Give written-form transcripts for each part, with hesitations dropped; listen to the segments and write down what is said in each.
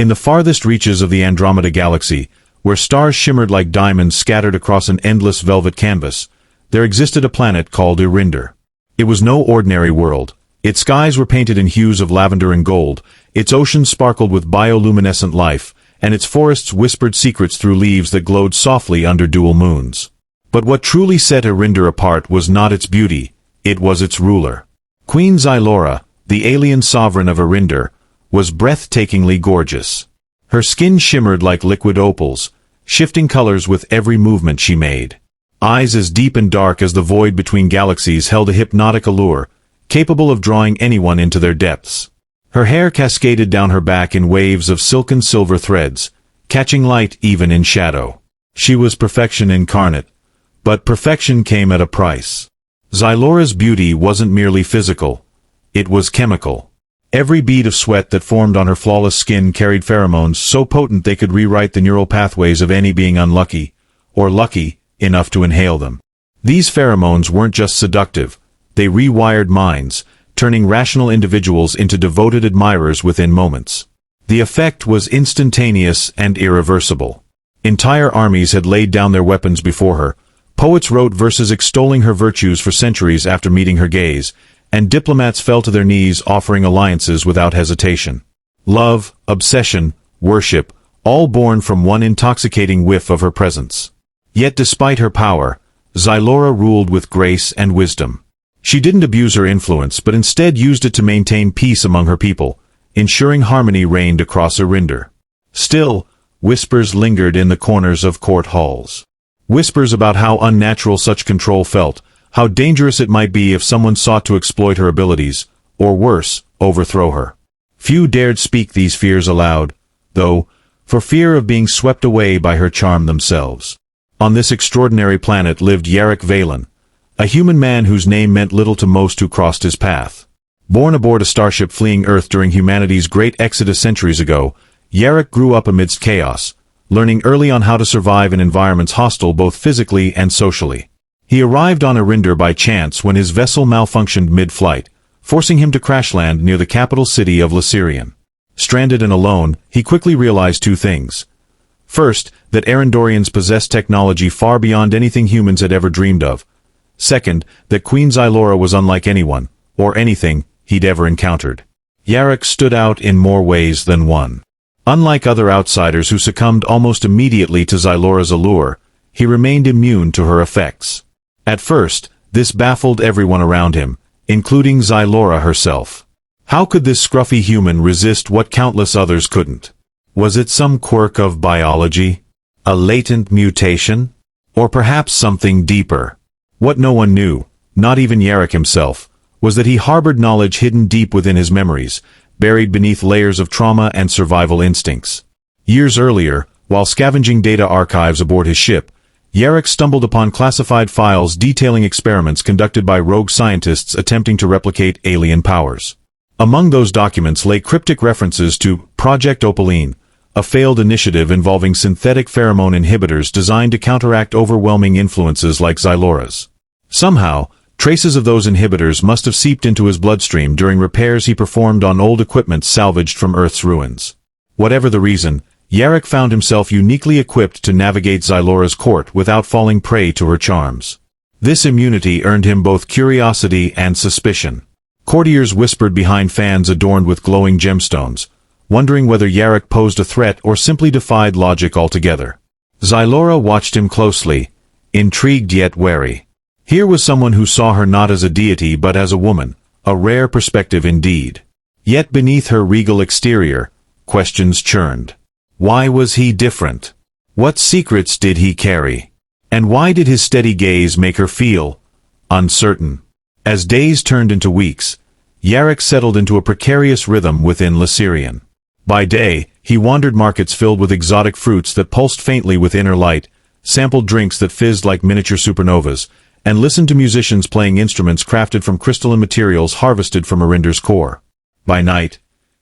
In the farthest reaches of the Andromeda galaxy, where stars shimmered like diamonds scattered across an endless velvet canvas, there existed a planet called Arinder. It was no ordinary world. Its skies were painted in hues of lavender and gold, its oceans sparkled with bioluminescent life, and its forests whispered secrets through leaves that glowed softly under dual moons. But what truly set Arinder apart was not its beauty, it was its ruler. Queen Xylora, the alien sovereign of Arinder, was breathtakingly gorgeous. Her skin shimmered like liquid opals, shifting colors with every movement she made. Eyes as deep and dark as the void between galaxies held a hypnotic allure, capable of drawing anyone into their depths. Her hair cascaded down her back in waves of silken silver threads, catching light even in shadow. She was perfection incarnate, but perfection came at a price. Xylora's beauty wasn't merely physical, it was chemical. Every bead of sweat that formed on her flawless skin carried pheromones so potent they could rewrite the neural pathways of any being unlucky, or lucky, enough to inhale them. These pheromones weren't just seductive, they rewired minds, turning rational individuals into devoted admirers within moments. The effect was instantaneous and irreversible. Entire armies had laid down their weapons before her, poets wrote verses extolling her virtues for centuries after meeting her gaze, and diplomats fell to their knees offering alliances without hesitation. Love, obsession, worship, all born from one intoxicating whiff of her presence. Yet despite her power, Xylora ruled with grace and wisdom. She didn't abuse her influence but instead used it to maintain peace among her people, ensuring harmony reigned across Arinder. Still, whispers lingered in the corners of court halls. Whispers about how unnatural such control felt, how dangerous it might be if someone sought to exploit her abilities, or worse, overthrow her. Few dared speak these fears aloud, though, for fear of being swept away by her charm themselves. On this extraordinary planet lived Yarrick Valen, a human man whose name meant little to most who crossed his path. Born aboard a starship fleeing Earth during humanity's great exodus centuries ago, Yarrick grew up amidst chaos, learning early on how to survive in environments hostile both physically and socially. He arrived on Arinder by chance when his vessel malfunctioned mid-flight, forcing him to crash land near the capital city of Lysirian. Stranded and alone, he quickly realized two things. First, that Arindorians possessed technology far beyond anything humans had ever dreamed of. Second, that Queen Xylora was unlike anyone, or anything, he'd ever encountered. Yarrick stood out in more ways than one. Unlike other outsiders who succumbed almost immediately to Xylora's allure, he remained immune to her effects. At first, this baffled everyone around him, including Xylora herself. How could this scruffy human resist what countless others couldn't? Was it some quirk of biology? A latent mutation? Or perhaps something deeper? What no one knew, not even Yarrick himself, was that he harbored knowledge hidden deep within his memories, buried beneath layers of trauma and survival instincts. Years earlier, while scavenging data archives aboard his ship, Yarrick stumbled upon classified files detailing experiments conducted by rogue scientists attempting to replicate alien powers. Among those documents lay cryptic references to Project Opaline, a failed initiative involving synthetic pheromone inhibitors designed to counteract overwhelming influences like Xylora's. Somehow, traces of those inhibitors must have seeped into his bloodstream during repairs he performed on old equipment salvaged from Earth's ruins. Whatever the reason, Yarrick found himself uniquely equipped to navigate Xylora's court without falling prey to her charms. This immunity earned him both curiosity and suspicion. Courtiers whispered behind fans adorned with glowing gemstones, wondering whether Yarrick posed a threat or simply defied logic altogether. Xylora watched him closely, intrigued yet wary. Here was someone who saw her not as a deity but as a woman, a rare perspective indeed. Yet beneath her regal exterior, questions churned. Why was he different? What secrets did he carry? And why did his steady gaze make her feel uncertain? As days turned into weeks, Yarrick settled into a precarious rhythm within Lysirian. By day, he wandered markets filled with exotic fruits that pulsed faintly with inner light, sampled drinks that fizzed like miniature supernovas, and listened to musicians playing instruments crafted from crystalline materials harvested from Arinder's core. By night,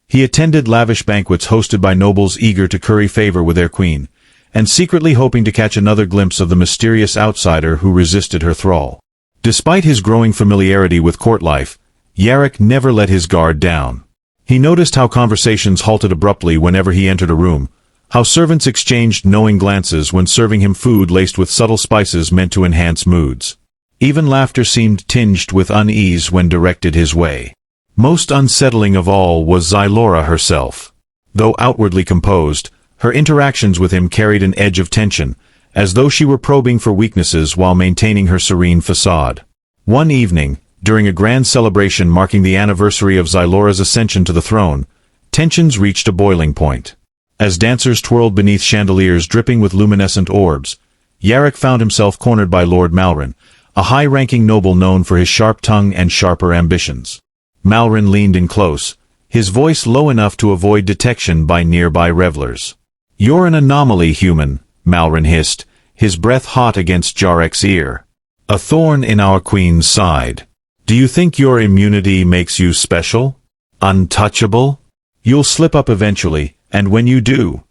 he attended lavish banquets hosted by nobles eager to curry favor with their queen, and secretly hoping to catch another glimpse of the mysterious outsider who resisted her thrall. Despite his growing familiarity with court life, Yarrick never let his guard down. He noticed how conversations halted abruptly whenever he entered a room, how servants exchanged knowing glances when serving him food laced with subtle spices meant to enhance moods. Even laughter seemed tinged with unease when directed his way. Most unsettling of all was Xylora herself. Though outwardly composed, her interactions with him carried an edge of tension, as though she were probing for weaknesses while maintaining her serene facade. One evening, during a grand celebration marking the anniversary of Xylora's ascension to the throne, tensions reached a boiling point. As dancers twirled beneath chandeliers dripping with luminescent orbs, Yarrick found himself cornered by Lord Malrin, a high-ranking noble known for his sharp tongue and sharper ambitions. Malrin leaned in close, his voice low enough to avoid detection by nearby revelers. "You're an anomaly, human," Malrin hissed, his breath hot against Yarrick's ear. "A thorn in our queen's side. Do you think your immunity makes you special? Untouchable? You'll slip up eventually, and when you do—"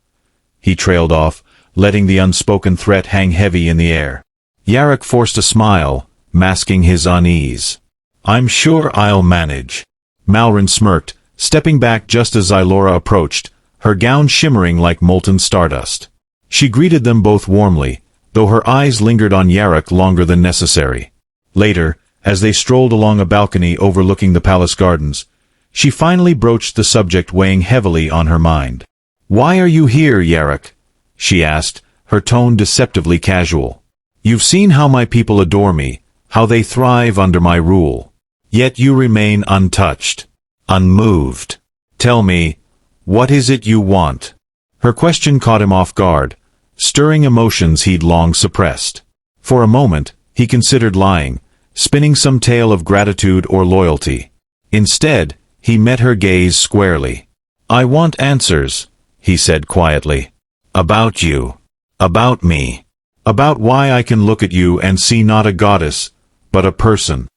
He trailed off, letting the unspoken threat hang heavy in the air. Yarrick forced a smile, masking his unease. "I'm sure I'll manage." Malrin smirked, stepping back just as Xylora approached, her gown shimmering like molten stardust. She greeted them both warmly, though her eyes lingered on Yarrick longer than necessary. Later, as they strolled along a balcony overlooking the palace gardens, she finally broached the subject weighing heavily on her mind. "Why are you here, Yarrick?" she asked, her tone deceptively casual. "You've seen how my people adore me, how they thrive under my rule. Yet you remain untouched, unmoved. Tell me, what is it you want?" Her question caught him off guard, stirring emotions he'd long suppressed. For a moment, he considered lying, spinning some tale of gratitude or loyalty. Instead, he met her gaze squarely. "I want answers," he said quietly. "About you. About me. About why I can look at you and see not a goddess, but a person."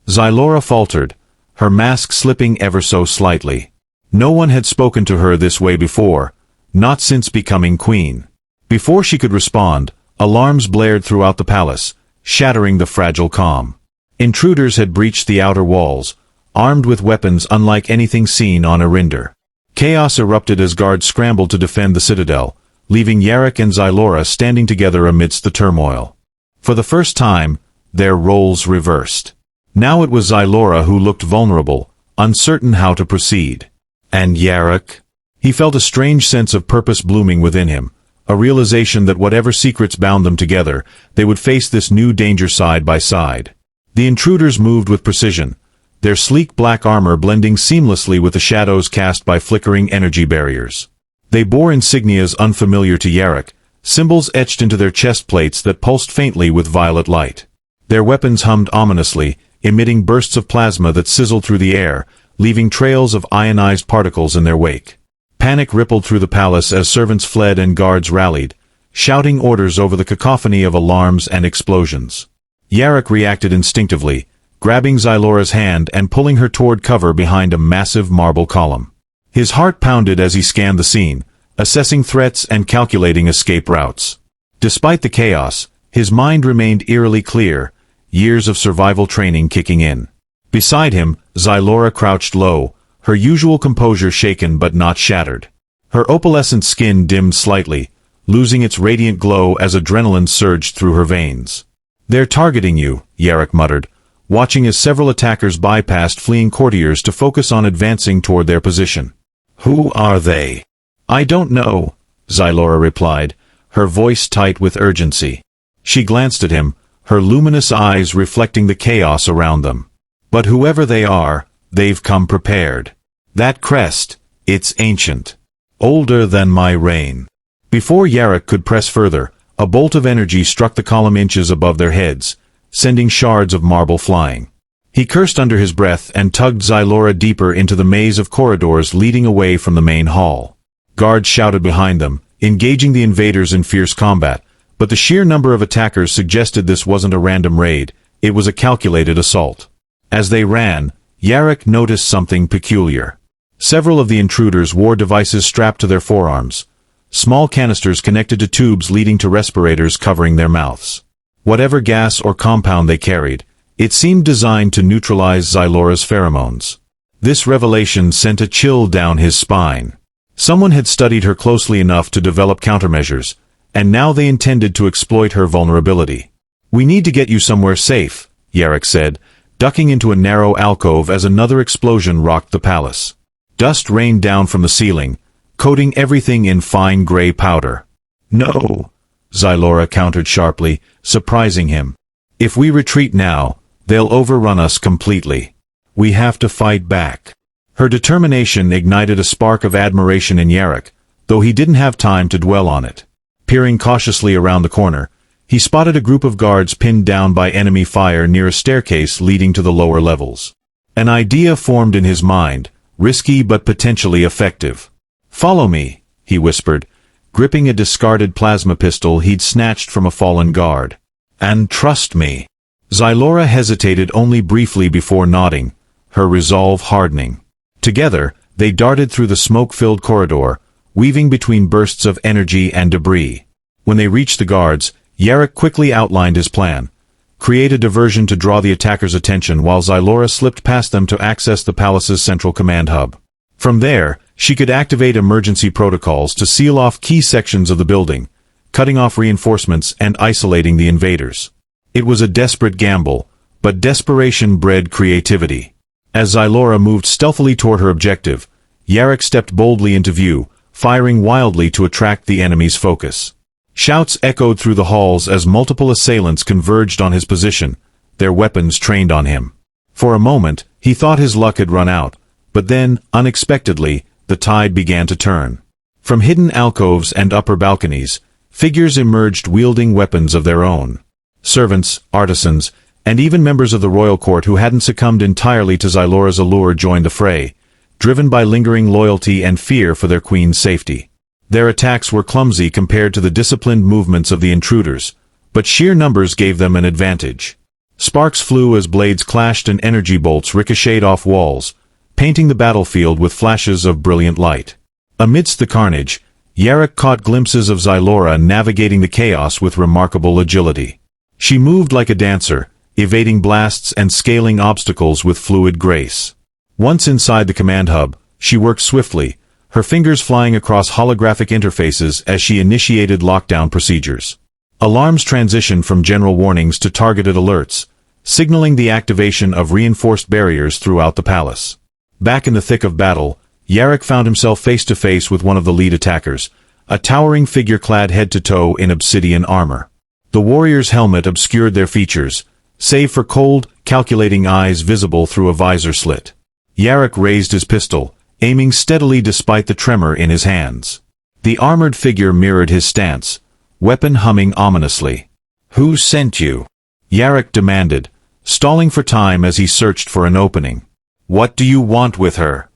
Xylora faltered, her mask slipping ever so slightly. No one had spoken to her this way before, not since becoming queen. Before she could respond, alarms blared throughout the palace, shattering the fragile calm. Intruders had breached the outer walls, armed with weapons unlike anything seen on Arinder. Chaos erupted as guards scrambled to defend the citadel, leaving Yarrick and Xylora standing together amidst the turmoil. For the first time, their roles reversed. Now it was Xylora who looked vulnerable, uncertain how to proceed. And Yarrick? He felt a strange sense of purpose blooming within him, a realization that whatever secrets bound them together, they would face this new danger side by side. The intruders moved with precision, their sleek black armor blending seamlessly with the shadows cast by flickering energy barriers. They bore insignias unfamiliar to Yarrick, symbols etched into their chest plates that pulsed faintly with violet light. Their weapons hummed ominously, emitting bursts of plasma that sizzled through the air, leaving trails of ionized particles in their wake. Panic rippled through the palace as servants fled and guards rallied, shouting orders over the cacophony of alarms and explosions. Yarrick reacted instinctively, grabbing Xylora's hand and pulling her toward cover behind a massive marble column. His heart pounded as he scanned the scene, assessing threats and calculating escape routes. Despite the chaos, his mind remained eerily clear, years of survival training kicking in. Beside him, Xylora crouched low, her usual composure shaken but not shattered. Her opalescent skin dimmed slightly, losing its radiant glow as adrenaline surged through her veins. "They're targeting you," Yarrick muttered, watching as several attackers bypassed fleeing courtiers to focus on advancing toward their position. "Who are they?" "I don't know," Xylora replied, her voice tight with urgency. She glanced at him, her luminous eyes reflecting the chaos around them. "But whoever they are, they've come prepared. That crest, it's ancient. Older than my reign." Before Yarrick could press further, a bolt of energy struck the column inches above their heads, sending shards of marble flying. He cursed under his breath and tugged Xylora deeper into the maze of corridors leading away from the main hall. Guards shouted behind them, engaging the invaders in fierce combat, but the sheer number of attackers suggested this wasn't a random raid, it was a calculated assault. As they ran, Yarrick noticed something peculiar. Several of the intruders wore devices strapped to their forearms, small canisters connected to tubes leading to respirators covering their mouths. Whatever gas or compound they carried, it seemed designed to neutralize Xylora's pheromones. This revelation sent a chill down his spine. Someone had studied her closely enough to develop countermeasures, and now they intended to exploit her vulnerability. "We need to get you somewhere safe," Yarrick said, ducking into a narrow alcove as another explosion rocked the palace. Dust rained down from the ceiling, coating everything in fine gray powder. "No," Zylora countered sharply, surprising him. "If we retreat now, they'll overrun us completely. We have to fight back." Her determination ignited a spark of admiration in Yarrick, though he didn't have time to dwell on it. Peering cautiously around the corner, he spotted a group of guards pinned down by enemy fire near a staircase leading to the lower levels. An idea formed in his mind, risky but potentially effective. "Follow me," he whispered, gripping a discarded plasma pistol he'd snatched from a fallen guard. "And trust me." Zylora hesitated only briefly before nodding, her resolve hardening. Together, they darted through the smoke-filled corridor, weaving between bursts of energy and debris. When they reached the guards, Yarrick quickly outlined his plan. Create a diversion to draw the attackers' attention while Zylora slipped past them to access the palace's central command hub. From there, she could activate emergency protocols to seal off key sections of the building, cutting off reinforcements and isolating the invaders. It was a desperate gamble, but desperation bred creativity. As Zylora moved stealthily toward her objective, Yarrick stepped boldly into view, firing wildly to attract the enemy's focus. Shouts echoed through the halls as multiple assailants converged on his position, their weapons trained on him. For a moment, he thought his luck had run out, but then, unexpectedly, the tide began to turn. From hidden alcoves and upper balconies, figures emerged wielding weapons of their own. Servants, artisans, and even members of the royal court who hadn't succumbed entirely to Zylora's allure joined the fray, driven by lingering loyalty and fear for their queen's safety. Their attacks were clumsy compared to the disciplined movements of the intruders, but sheer numbers gave them an advantage. Sparks flew as blades clashed and energy bolts ricocheted off walls, painting the battlefield with flashes of brilliant light. Amidst the carnage, Yarrick caught glimpses of Zylora navigating the chaos with remarkable agility. She moved like a dancer, evading blasts and scaling obstacles with fluid grace. Once inside the command hub, she worked swiftly, her fingers flying across holographic interfaces as she initiated lockdown procedures. Alarms transitioned from general warnings to targeted alerts, signaling the activation of reinforced barriers throughout the palace. Back in the thick of battle, Yarrick found himself face-to-face with one of the lead attackers, a towering figure clad head to toe in obsidian armor. The warrior's helmet obscured their features, save for cold, calculating eyes visible through a visor slit. Yarrick raised his pistol, aiming steadily despite the tremor in his hands. The armored figure mirrored his stance, weapon humming ominously. "Who sent you?" Yarrick demanded, stalling for time as he searched for an opening. "What do you want with her?"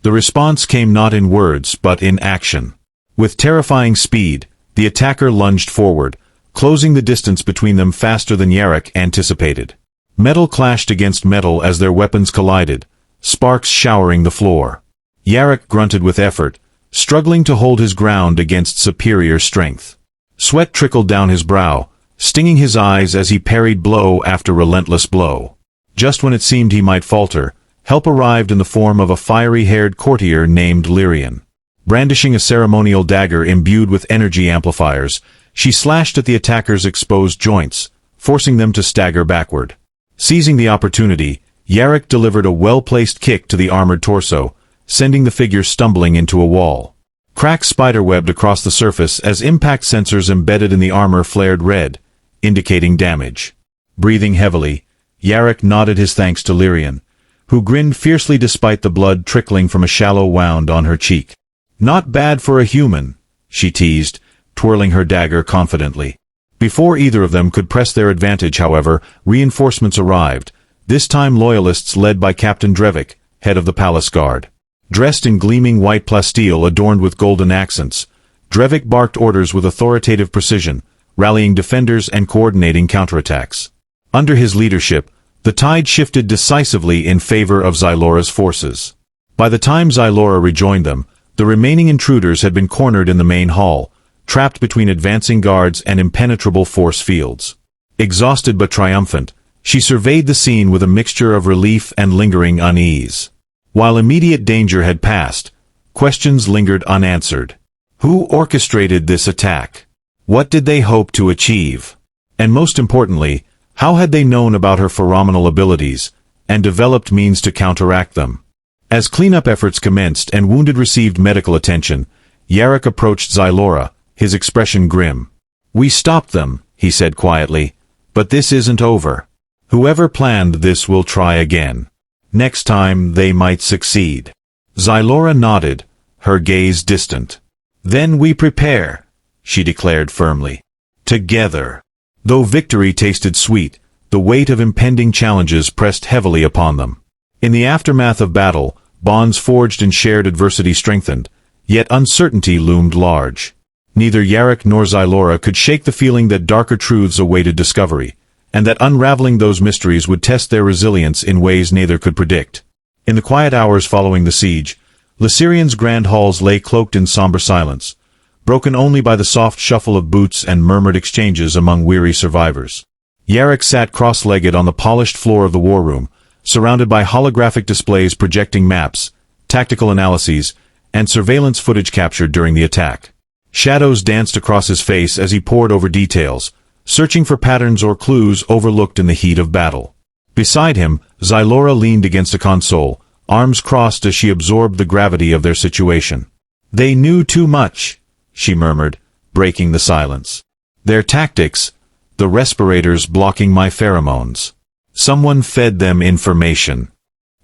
The response came not in words but in action. With terrifying speed, the attacker lunged forward, closing the distance between them faster than Yarrick anticipated. Metal clashed against metal as their weapons collided, sparks showering the floor. Yarrick grunted with effort, struggling to hold his ground against superior strength. Sweat trickled down his brow, stinging his eyes as he parried blow after relentless blow. Just when it seemed he might falter, help arrived in the form of a fiery-haired courtier named Lyrian. Brandishing a ceremonial dagger imbued with energy amplifiers, she slashed at the attacker's exposed joints, forcing them to stagger backward. Seizing the opportunity, Yarrick delivered a well-placed kick to the armored torso, sending the figure stumbling into a wall. Cracks spiderwebbed across the surface as impact sensors embedded in the armor flared red, indicating damage. Breathing heavily, Yarrick nodded his thanks to Lyrian, who grinned fiercely despite the blood trickling from a shallow wound on her cheek. "Not bad for a human," she teased, twirling her dagger confidently. Before either of them could press their advantage, however, reinforcements arrived, this time loyalists led by Captain Drevik, head of the palace guard. Dressed in gleaming white plasteel adorned with golden accents, Drevik barked orders with authoritative precision, rallying defenders and coordinating counterattacks. Under his leadership, the tide shifted decisively in favor of Zylora's forces. By the time Zylora rejoined them, the remaining intruders had been cornered in the main hall, trapped between advancing guards and impenetrable force fields. Exhausted but triumphant, she surveyed the scene with a mixture of relief and lingering unease. While immediate danger had passed, questions lingered unanswered. Who orchestrated this attack? What did they hope to achieve? And most importantly, how had they known about her phenomenal abilities, and developed means to counteract them? As cleanup efforts commenced and wounded received medical attention, Yarrick approached Xylora, his expression grim. "We stopped them," he said quietly, "but this isn't over. Whoever planned this will try again. Next time they might succeed." Xylora nodded, her gaze distant. "Then we prepare," she declared firmly. "Together." Though victory tasted sweet, the weight of impending challenges pressed heavily upon them. In the aftermath of battle, bonds forged in shared adversity strengthened, yet uncertainty loomed large. Neither Yarrick nor Xylora could shake the feeling that darker truths awaited discovery, and that unraveling those mysteries would test their resilience in ways neither could predict. In the quiet hours following the siege, Lysirian's grand halls lay cloaked in somber silence, broken only by the soft shuffle of boots and murmured exchanges among weary survivors. Yarrick sat cross-legged on the polished floor of the war room, surrounded by holographic displays projecting maps, tactical analyses, and surveillance footage captured during the attack. Shadows danced across his face as he pored over details, searching for patterns or clues overlooked in the heat of battle. Beside him, Xylora leaned against a console, arms crossed as she absorbed the gravity of their situation. "They knew too much," she murmured, breaking the silence. "Their tactics, the respirators blocking my pheromones. Someone fed them information."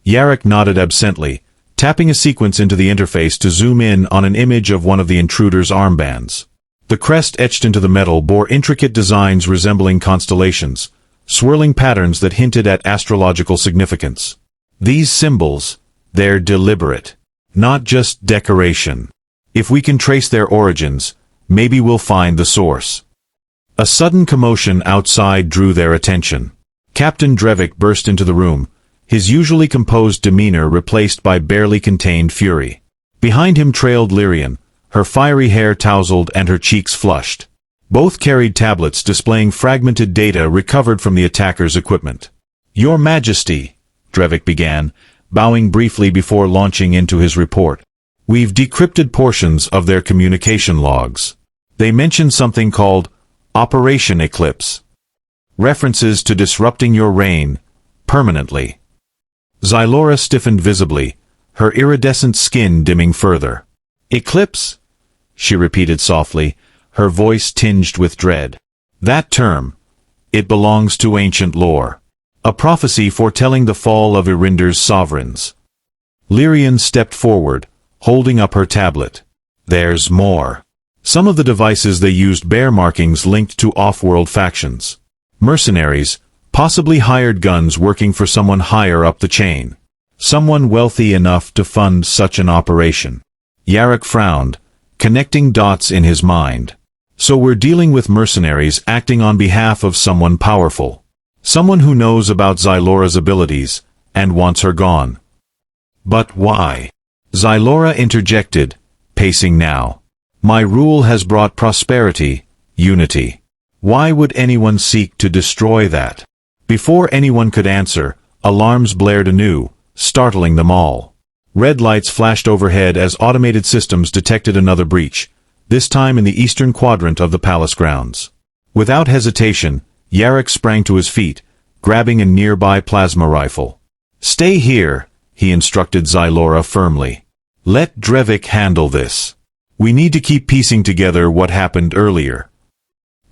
Yarrick nodded absently, tapping a sequence into the interface to zoom in on an image of one of the intruder's armbands. The crest etched into the metal bore intricate designs resembling constellations, swirling patterns that hinted at astrological significance. These symbols, they're deliberate, not just decoration. If we can trace their origins, maybe we'll find the source. A sudden commotion outside drew their attention. Captain Drevik burst into the room, his usually composed demeanor replaced by barely contained fury. Behind him trailed Lyrian, her fiery hair tousled and her cheeks flushed. Both carried tablets displaying fragmented data recovered from the attacker's equipment. "Your Majesty," Drevik began, bowing briefly before launching into his report. "We've decrypted portions of their communication logs. They mention something called Operation Eclipse. References to disrupting your reign permanently." Xylora stiffened visibly, her iridescent skin dimming further. "Eclipse?" she repeated softly, her voice tinged with dread. "That term. It belongs to ancient lore. A prophecy foretelling the fall of Arinder's sovereigns." Lyrian stepped forward, holding up her tablet. "There's more. Some of the devices they used bear markings linked to off-world factions. Mercenaries, possibly hired guns working for someone higher up the chain. Someone wealthy enough to fund such an operation." Yarrick frowned, connecting dots in his mind. "So we're dealing with mercenaries acting on behalf of someone powerful. Someone who knows about Xylora's abilities, and wants her gone." "But why?" Xylora interjected, pacing now. "My rule has brought prosperity, unity. Why would anyone seek to destroy that?" Before anyone could answer, alarms blared anew, startling them all. Red lights flashed overhead as automated systems detected another breach, this time in the eastern quadrant of the palace grounds. Without hesitation, Yarrick sprang to his feet, grabbing a nearby plasma rifle. "Stay here," he instructed Xylora firmly. "Let Drevik handle this. We need to keep piecing together what happened earlier."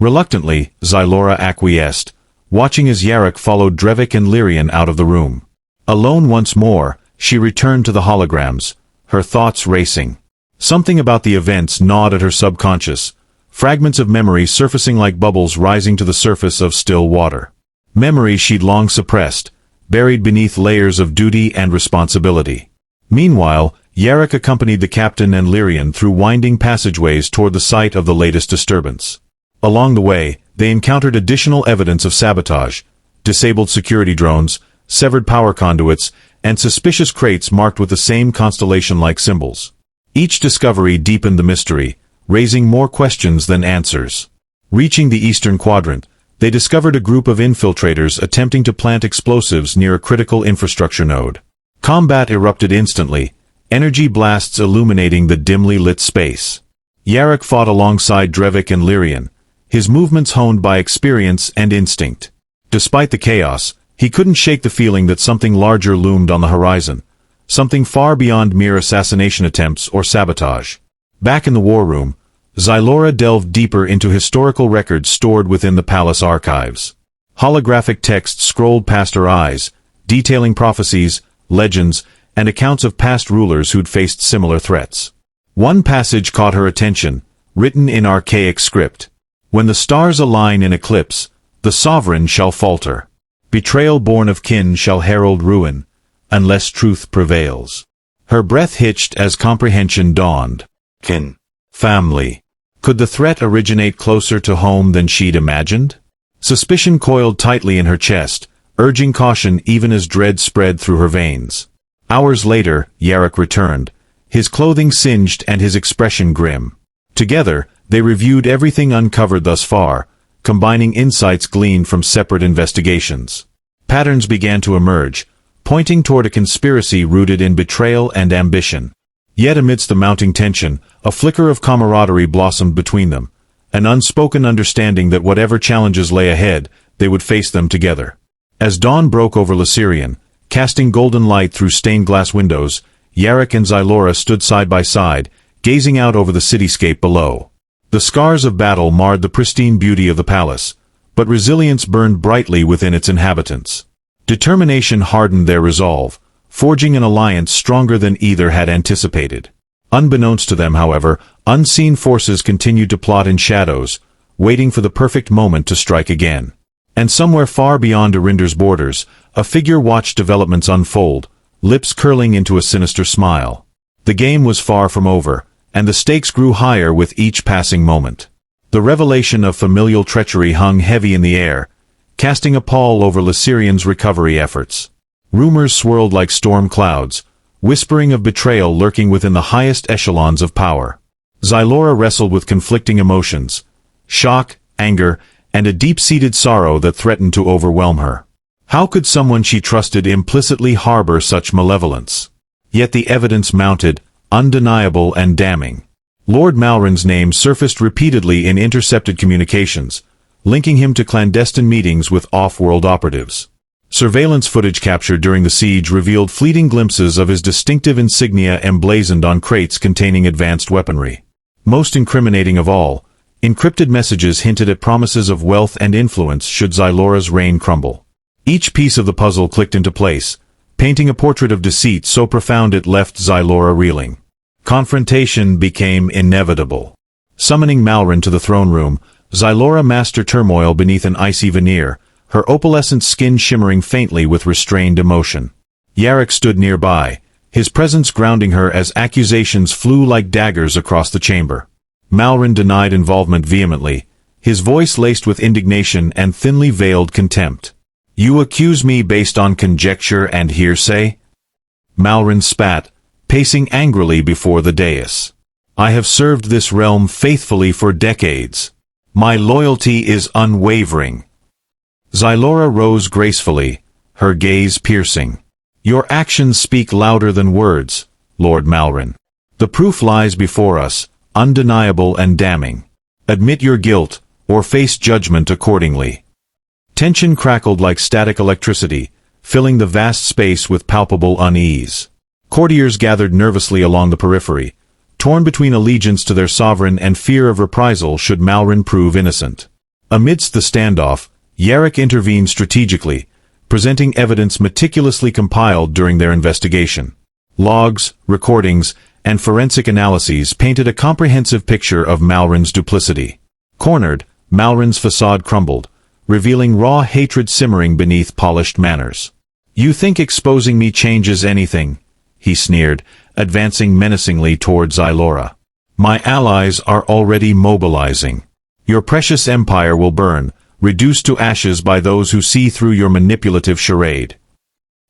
Reluctantly, Xylora acquiesced, watching as Yarrick followed Drevik and Lyrian out of the room. Alone once more, she returned to the holograms, her thoughts racing. Something about the events gnawed at her subconscious, fragments of memory surfacing like bubbles rising to the surface of still water. Memory she'd long suppressed, buried beneath layers of duty and responsibility. Meanwhile, Yarrick accompanied the captain and Lyrian through winding passageways toward the site of the latest disturbance. Along the way, they encountered additional evidence of sabotage, disabled security drones, severed power conduits, and suspicious crates marked with the same constellation-like symbols. Each discovery deepened the mystery, raising more questions than answers. Reaching the eastern quadrant, they discovered a group of infiltrators attempting to plant explosives near a critical infrastructure node. Combat erupted instantly, energy blasts illuminating the dimly lit space. Yarok fought alongside Drevik and Lyrian, his movements honed by experience and instinct. Despite the chaos, he couldn't shake the feeling that something larger loomed on the horizon, something far beyond mere assassination attempts or sabotage. Back in the war room, Zylora delved deeper into historical records stored within the palace archives. Holographic text scrolled past her eyes, detailing prophecies, legends, and accounts of past rulers who'd faced similar threats. One passage caught her attention, written in archaic script. When the stars align in eclipse, the sovereign shall falter. Betrayal born of kin shall herald ruin, unless truth prevails. Her breath hitched as comprehension dawned. Kin. Family. Could the threat originate closer to home than she'd imagined? Suspicion coiled tightly in her chest, urging caution even as dread spread through her veins. Hours later, Yarok returned, his clothing singed and his expression grim. Together, they reviewed everything uncovered thus far, combining insights gleaned from separate investigations. Patterns began to emerge, pointing toward a conspiracy rooted in betrayal and ambition. Yet amidst the mounting tension, a flicker of camaraderie blossomed between them, an unspoken understanding that whatever challenges lay ahead, they would face them together. As dawn broke over Lysirian, casting golden light through stained-glass windows, Yarok and Zylora stood side by side, gazing out over the cityscape below. The scars of battle marred the pristine beauty of the palace, but resilience burned brightly within its inhabitants. Determination hardened their resolve, forging an alliance stronger than either had anticipated. Unbeknownst to them, however, unseen forces continued to plot in shadows, waiting for the perfect moment to strike again. And somewhere far beyond Arinder's borders, a figure watched developments unfold, lips curling into a sinister smile. The game was far from over, and the stakes grew higher with each passing moment. The revelation of familial treachery hung heavy in the air, casting a pall over Lysirian's recovery efforts. Rumors swirled like storm clouds, whispering of betrayal lurking within the highest echelons of power. Zylora wrestled with conflicting emotions, shock, anger, and a deep-seated sorrow that threatened to overwhelm her. How could someone she trusted implicitly harbor such malevolence? Yet the evidence mounted, undeniable and damning. Lord Malrin's name surfaced repeatedly in intercepted communications, linking him to clandestine meetings with off-world operatives. Surveillance footage captured during the siege revealed fleeting glimpses of his distinctive insignia emblazoned on crates containing advanced weaponry. Most incriminating of all, encrypted messages hinted at promises of wealth and influence should Zylora's reign crumble. Each piece of the puzzle clicked into place, painting a portrait of deceit so profound it left Zylora reeling. Confrontation became inevitable. Summoning Malrin to the throne room, Zylora mastered turmoil beneath an icy veneer, her opalescent skin shimmering faintly with restrained emotion. Yarok stood nearby, his presence grounding her as accusations flew like daggers across the chamber. Malrin denied involvement vehemently, his voice laced with indignation and thinly veiled contempt. "You accuse me based on conjecture and hearsay?" Malrin spat, pacing angrily before the dais. "I have served this realm faithfully for decades. My loyalty is unwavering." Zylora rose gracefully, her gaze piercing. "Your actions speak louder than words, Lord Malrin. The proof lies before us, undeniable and damning. Admit your guilt, or face judgment accordingly." Tension crackled like static electricity, filling the vast space with palpable unease. Courtiers gathered nervously along the periphery, torn between allegiance to their sovereign and fear of reprisal should Malrin prove innocent. Amidst the standoff, Yarok intervened strategically, presenting evidence meticulously compiled during their investigation. Logs, recordings, and forensic analyses painted a comprehensive picture of Malrin's duplicity. Cornered, Malrin's facade crumbled, revealing raw hatred simmering beneath polished manners. "You think exposing me changes anything?" he sneered, advancing menacingly toward Zylora. "My allies are already mobilizing. Your precious empire will burn, reduced to ashes by those who see through your manipulative charade."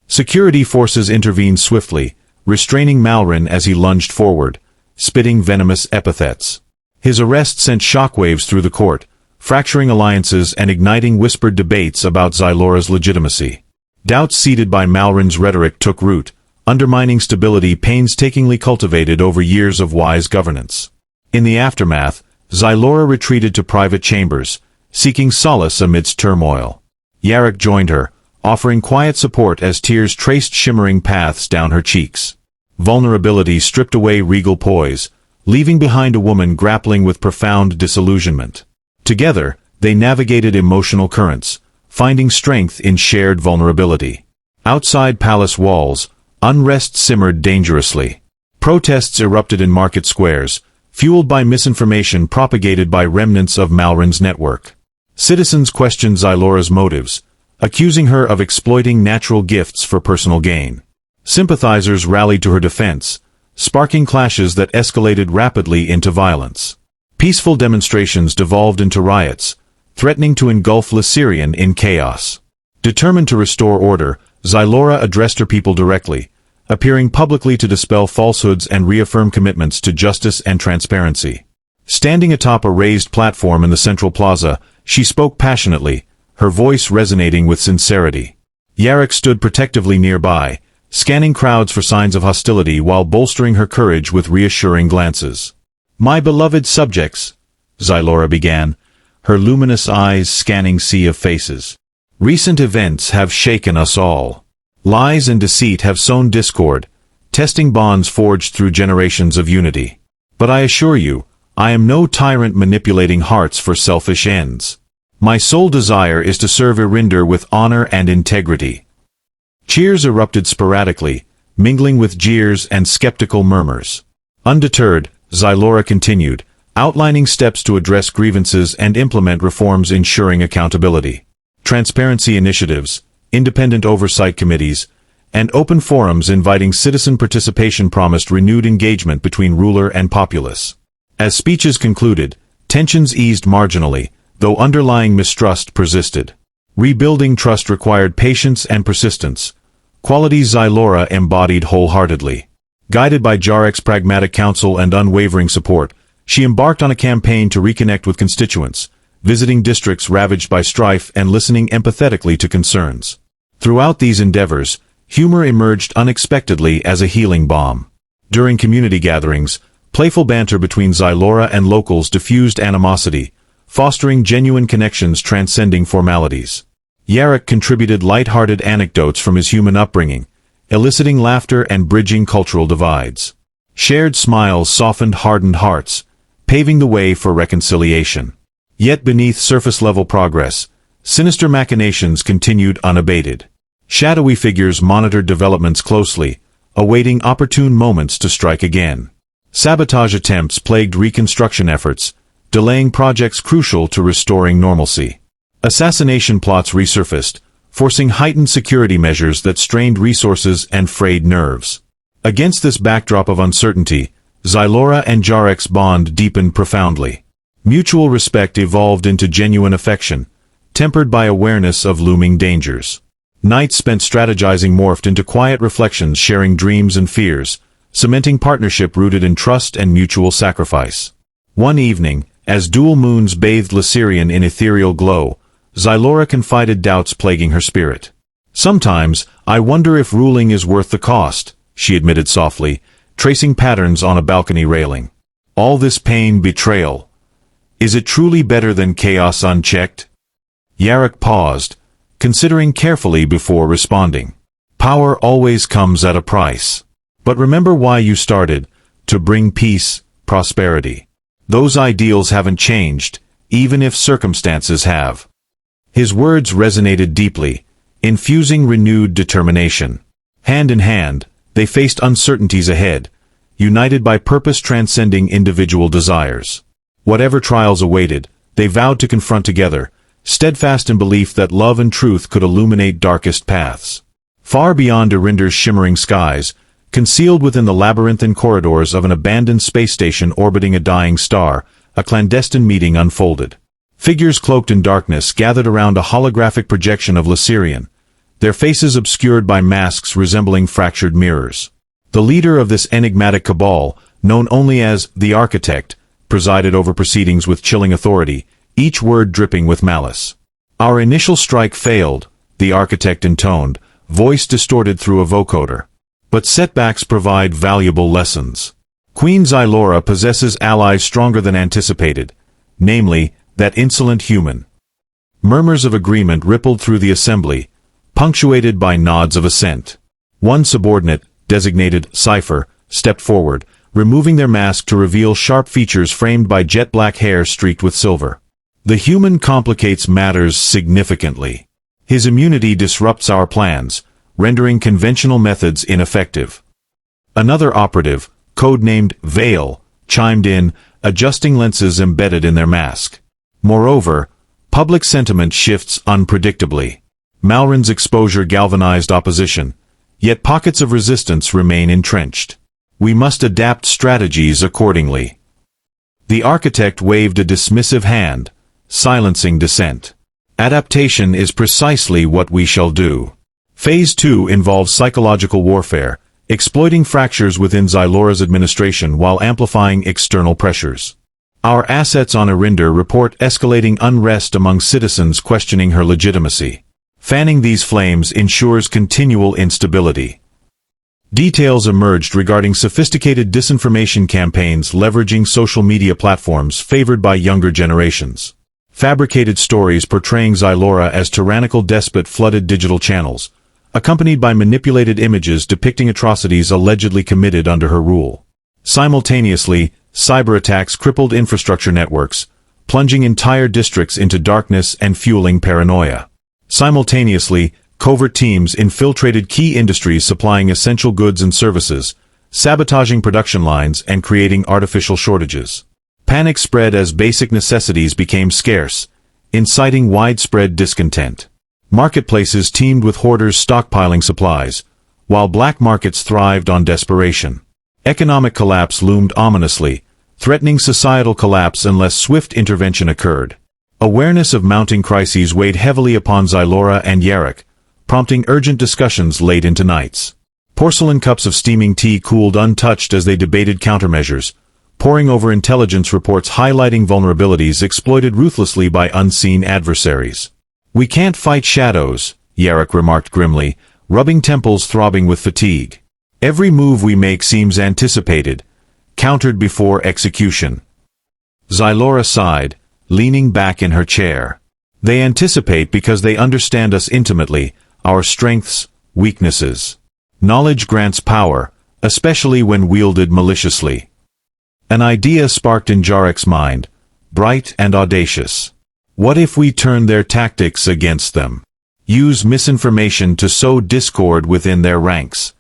Security forces intervened swiftly, restraining Malrin as he lunged forward, spitting venomous epithets. His arrest sent shockwaves through the court, fracturing alliances and igniting whispered debates about Zylora's legitimacy. Doubts seeded by Malrin's rhetoric took root, undermining stability painstakingly cultivated over years of wise governance. In the aftermath, Xylora retreated to private chambers, seeking solace amidst turmoil. Yarrick joined her, offering quiet support as tears traced shimmering paths down her cheeks. Vulnerability stripped away regal poise, leaving behind a woman grappling with profound disillusionment. Together, they navigated emotional currents, finding strength in shared vulnerability. Outside palace walls, unrest simmered dangerously. Protests erupted in market squares, fueled by misinformation propagated by remnants of Malrin's network. Citizens questioned Xylora's motives, accusing her of exploiting natural gifts for personal gain. Sympathizers rallied to her defense, sparking clashes that escalated rapidly into violence. Peaceful demonstrations devolved into riots, threatening to engulf Lysirian in chaos. Determined to restore order, Xylora addressed her people directly, appearing publicly to dispel falsehoods and reaffirm commitments to justice and transparency. Standing atop a raised platform in the central plaza, she spoke passionately, her voice resonating with sincerity. Yarrick stood protectively nearby, scanning crowds for signs of hostility while bolstering her courage with reassuring glances. "My beloved subjects," Xylora began, her luminous eyes scanning sea of faces. "Recent events have shaken us all. Lies and deceit have sown discord, testing bonds forged through generations of unity. But I assure you, I am no tyrant manipulating hearts for selfish ends. My sole desire is to serve Arinder with honor and integrity." Cheers erupted sporadically, mingling with jeers and skeptical murmurs. Undeterred, Xylora continued, outlining steps to address grievances and implement reforms ensuring accountability. Transparency initiatives, independent oversight committees, and open forums inviting citizen participation promised renewed engagement between ruler and populace. As speeches concluded, tensions eased marginally, though underlying mistrust persisted. Rebuilding trust required patience and persistence, qualities Xylora embodied wholeheartedly. Guided by Jarrek's pragmatic counsel and unwavering support, she embarked on a campaign to reconnect with constituents, visiting districts ravaged by strife and listening empathetically to concerns. Throughout these endeavors, humor emerged unexpectedly as a healing balm. During community gatherings, playful banter between Xylora and locals diffused animosity, fostering genuine connections transcending formalities. Yarrick contributed light-hearted anecdotes from his human upbringing, eliciting laughter and bridging cultural divides. Shared smiles softened hardened hearts, paving the way for reconciliation. Yet beneath surface-level progress, sinister machinations continued unabated. Shadowy figures monitored developments closely, awaiting opportune moments to strike again. Sabotage attempts plagued reconstruction efforts, delaying projects crucial to restoring normalcy. Assassination plots resurfaced, forcing heightened security measures that strained resources and frayed nerves. Against this backdrop of uncertainty, Xylora and Jarrek's bond deepened profoundly. Mutual respect evolved into genuine affection, tempered by awareness of looming dangers. Nights spent strategizing morphed into quiet reflections, sharing dreams and fears, cementing partnership rooted in trust and mutual sacrifice. One evening, as dual moons bathed Lysirian in ethereal glow, Xylora confided doubts plaguing her spirit. "Sometimes, I wonder if ruling is worth the cost," she admitted softly, tracing patterns on a balcony railing. "All this pain, betrayal. Is it truly better than chaos unchecked?" Yarrick paused, considering carefully before responding. "Power always comes at a price. But remember why you started, to bring peace, prosperity. Those ideals haven't changed, even if circumstances have." His words resonated deeply, infusing renewed determination. Hand in hand, they faced uncertainties ahead, united by purpose transcending individual desires. Whatever trials awaited, they vowed to confront together, steadfast in belief that love and truth could illuminate darkest paths. Far beyond Arinder's shimmering skies, concealed within the labyrinthine corridors of an abandoned space station orbiting a dying star, a clandestine meeting unfolded. Figures cloaked in darkness gathered around a holographic projection of Lysirian, their faces obscured by masks resembling fractured mirrors. The leader of this enigmatic cabal, known only as the Architect, presided over proceedings with chilling authority, each word dripping with malice. "Our initial strike failed," the Architect intoned, voice distorted through a vocoder. But setbacks provide valuable lessons. Queen Xylora possesses allies stronger than anticipated, namely, that insolent human. Murmurs of agreement rippled through the assembly, punctuated by nods of assent. One subordinate, designated Cipher, stepped forward, removing their mask to reveal sharp features framed by jet-black hair streaked with silver. The human complicates matters significantly. His immunity disrupts our plans, rendering conventional methods ineffective. Another operative, codenamed Veil, chimed in, adjusting lenses embedded in their mask. Moreover, public sentiment shifts unpredictably. Malrin's exposure galvanized opposition, yet pockets of resistance remain entrenched. We must adapt strategies accordingly. The architect waved a dismissive hand, silencing dissent. Adaptation is precisely what we shall do. Phase 2 involves psychological warfare, exploiting fractures within Xylora's administration while amplifying external pressures. Our assets on Arinder report escalating unrest among citizens questioning her legitimacy. Fanning these flames ensures continual instability. Details emerged regarding sophisticated disinformation campaigns leveraging social media platforms favored by younger generations. Fabricated stories portraying Xylora as tyrannical despot flooded digital channels, accompanied by manipulated images depicting atrocities allegedly committed under her rule. Simultaneously, cyberattacks crippled infrastructure networks, plunging entire districts into darkness and fueling paranoia. Simultaneously, covert teams infiltrated key industries supplying essential goods and services, sabotaging production lines and creating artificial shortages. Panic spread as basic necessities became scarce, inciting widespread discontent. Marketplaces teemed with hoarders stockpiling supplies, while black markets thrived on desperation. Economic collapse loomed ominously, threatening societal collapse unless swift intervention occurred. Awareness of mounting crises weighed heavily upon Xylora and Yarrick, prompting urgent discussions late into nights. Porcelain cups of steaming tea cooled untouched as they debated countermeasures, poring over intelligence reports highlighting vulnerabilities exploited ruthlessly by unseen adversaries. "We can't fight shadows," Yarrick remarked grimly, rubbing temples throbbing with fatigue. "Every move we make seems anticipated, countered before execution." Xylora sighed, leaning back in her chair. "They anticipate because they understand us intimately, our strengths, weaknesses. Knowledge grants power, especially when wielded maliciously." An idea sparked in Jarrek's mind, bright and audacious. What if we turn their tactics against them? Use misinformation to sow discord within their ranks.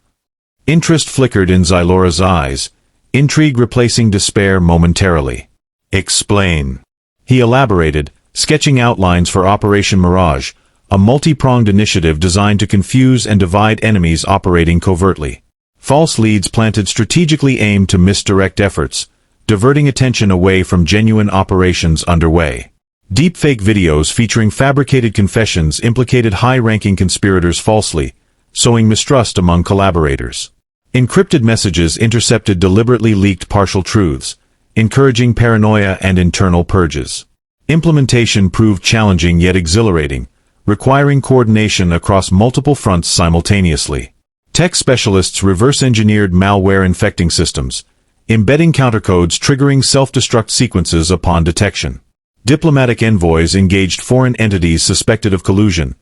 Interest flickered in Xylora's eyes, intrigue replacing despair momentarily. "Explain." He elaborated, sketching outlines for Operation Mirage, a multi-pronged initiative designed to confuse and divide enemies operating covertly. False leads planted strategically aimed to misdirect efforts, diverting attention away from genuine operations underway. Deepfake videos featuring fabricated confessions implicated high-ranking conspirators falsely, sowing mistrust among collaborators. Encrypted messages intercepted deliberately leaked partial truths, encouraging paranoia and internal purges. Implementation proved challenging yet exhilarating, requiring coordination across multiple fronts simultaneously. Tech specialists reverse-engineered malware infecting systems, embedding countercodes triggering self-destruct sequences upon detection. Diplomatic envoys engaged foreign entities suspected of collusion,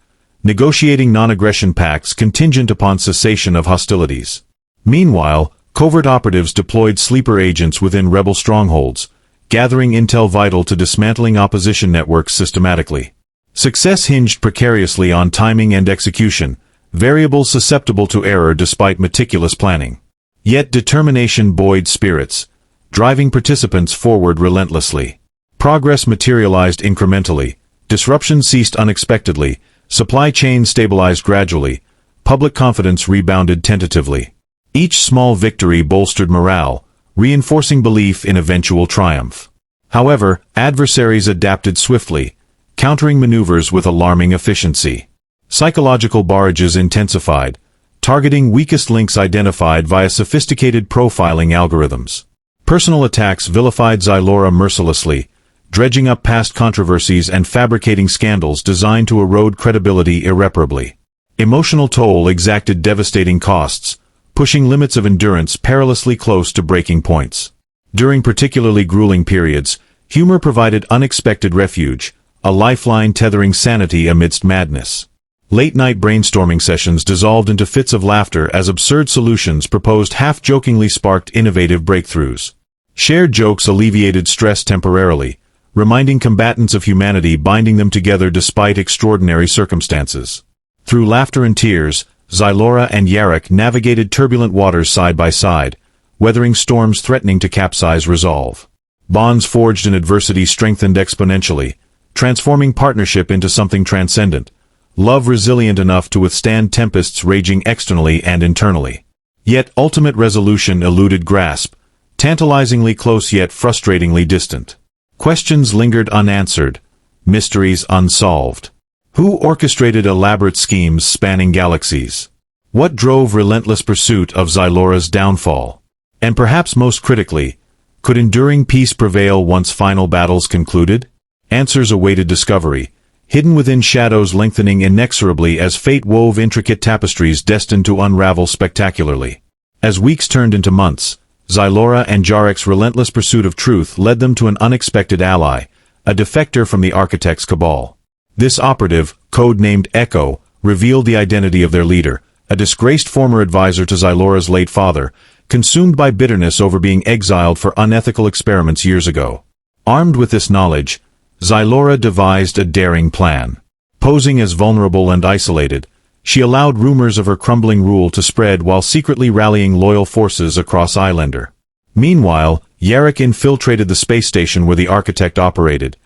negotiating non-aggression pacts contingent upon cessation of hostilities. Meanwhile, covert operatives deployed sleeper agents within rebel strongholds, gathering intel vital to dismantling opposition networks systematically. Success hinged precariously on timing and execution, variables susceptible to error despite meticulous planning. Yet determination buoyed spirits, driving participants forward relentlessly. Progress materialized incrementally, disruption ceased unexpectedly, supply chains stabilized gradually, public confidence rebounded tentatively. Each small victory bolstered morale, reinforcing belief in eventual triumph. However, adversaries adapted swiftly, countering maneuvers with alarming efficiency. Psychological barrages intensified, targeting weakest links identified via sophisticated profiling algorithms. Personal attacks vilified Xylora mercilessly, dredging up past controversies and fabricating scandals designed to erode credibility irreparably. Emotional toll exacted devastating costs, pushing limits of endurance perilously close to breaking points. During particularly grueling periods, humor provided unexpected refuge, a lifeline tethering sanity amidst madness. Late-night brainstorming sessions dissolved into fits of laughter as absurd solutions proposed half-jokingly sparked innovative breakthroughs. Shared jokes alleviated stress temporarily, reminding combatants of humanity binding them together despite extraordinary circumstances. Through laughter and tears, Xylora and Yarrick navigated turbulent waters side by side, weathering storms threatening to capsize resolve. Bonds forged in adversity strengthened exponentially, transforming partnership into something transcendent, love resilient enough to withstand tempests raging externally and internally. Yet ultimate resolution eluded grasp, tantalizingly close yet frustratingly distant. Questions lingered unanswered, mysteries unsolved. Who orchestrated elaborate schemes spanning galaxies? What drove relentless pursuit of Xylora's downfall? And perhaps most critically, could enduring peace prevail once final battles concluded? Answers awaited discovery, hidden within shadows lengthening inexorably as fate wove intricate tapestries destined to unravel spectacularly. As weeks turned into months, Xylora and Yarrick's relentless pursuit of truth led them to an unexpected ally, a defector from the Architect's cabal. This operative, code-named Echo, revealed the identity of their leader, a disgraced former advisor to Xylora's late father, consumed by bitterness over being exiled for unethical experiments years ago. Armed with this knowledge, Xylora devised a daring plan. Posing as vulnerable and isolated, she allowed rumors of her crumbling rule to spread while secretly rallying loyal forces across Islander. Meanwhile, Yarrick infiltrated the space station where the Architect operated,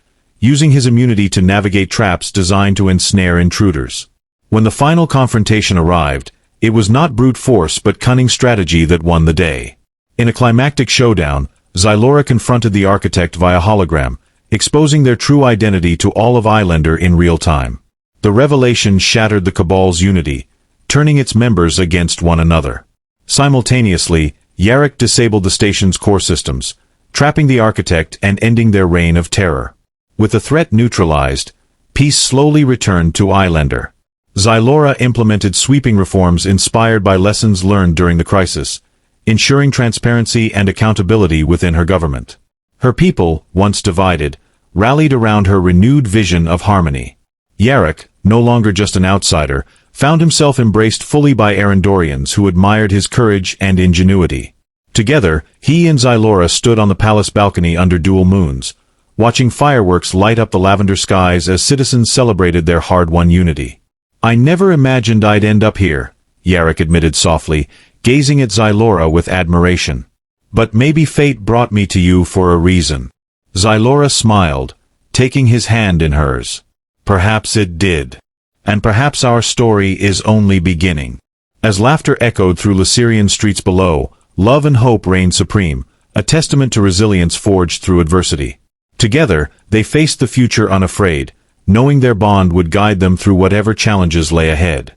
using his immunity to navigate traps designed to ensnare intruders. When the final confrontation arrived, it was not brute force but cunning strategy that won the day. In a climactic showdown, Xylora confronted the Architect via hologram, exposing their true identity to all of Islander in real time. The revelation shattered the Cabal's unity, turning its members against one another. Simultaneously, Yarrick disabled the station's core systems, trapping the Architect and ending their reign of terror. With the threat neutralized, peace slowly returned to Islander. Xylora implemented sweeping reforms inspired by lessons learned during the crisis, ensuring transparency and accountability within her government. Her people, once divided, rallied around her renewed vision of harmony. Yarrick, no longer just an outsider, found himself embraced fully by Arindorians who admired his courage and ingenuity. Together, he and Xylora stood on the palace balcony under dual moons, watching fireworks light up the lavender skies as citizens celebrated their hard-won unity. "I never imagined I'd end up here," Yarrick admitted softly, gazing at Xylora with admiration. "But maybe fate brought me to you for a reason." Xylora smiled, taking his hand in hers. "Perhaps it did. And perhaps our story is only beginning." As laughter echoed through Lycerian streets below, love and hope reigned supreme, a testament to resilience forged through adversity. Together, they faced the future unafraid, knowing their bond would guide them through whatever challenges lay ahead.